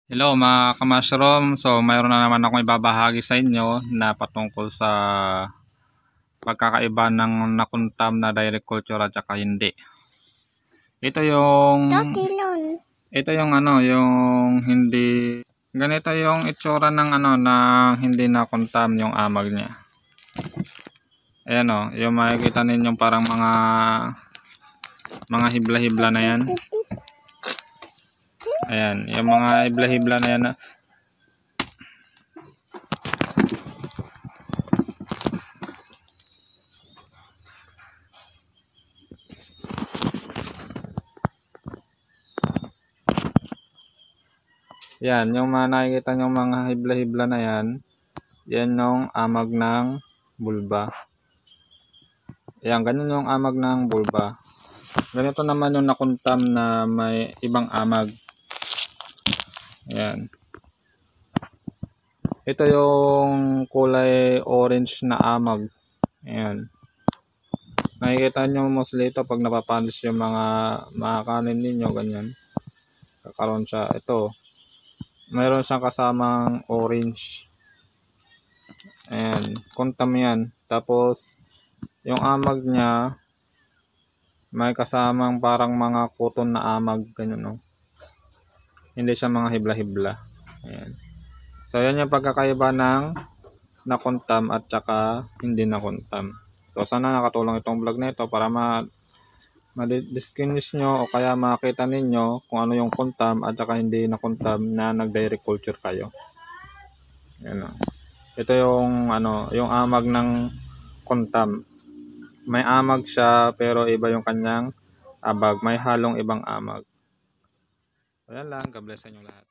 Hello mga ka-mushroom, so mayroon na naman akong ibabahagi sa inyo na patungkol sa pagkakaiba ng nakuntam na direct culture at saka hindi. Ito yung yung hindi ganito yung itsura ng ng hindi nakuntam yung amag niya. Ayan yung makikita ninyong parang mga hibla-hibla na yan. Ayan, yung mga hibla-hibla na yan. Yan, yung mga nakikita nyo mga hibla-hibla na yan, yan yung amag ng bulba. Yan, ganyan yung amag ng bulba. Ganito naman yung nakuntam na may ibang amag. Ayan. Ito yung kulay orange na amag. Ayan. Nakikita nyo mostly ito pag napapanis yung mga kanin ninyo, ganyan. Kakaroon siya. Ito. Mayroon siyang kasamang orange. Ayan. Kuntam yan. Tapos, yung amag niya, may kasamang parang mga kuton na amag. Ganyan, no? Hindi siya mga hibla-hibla. Ayan. So, yan yung pagkakaiba ng nakuntam at saka hindi nakuntam. So, sana nakatulong itong vlog na ito para ma-distinguish nyo o kaya makita ninyo kung ano yung kuntam at saka hindi nakuntam na nag-direct culture kayo. Ayan. Ito yung yung amag ng kuntam. May amag siya pero iba yung kanyang abag. May halong ibang amag. Ayan lang. God bless sa inyo lahat.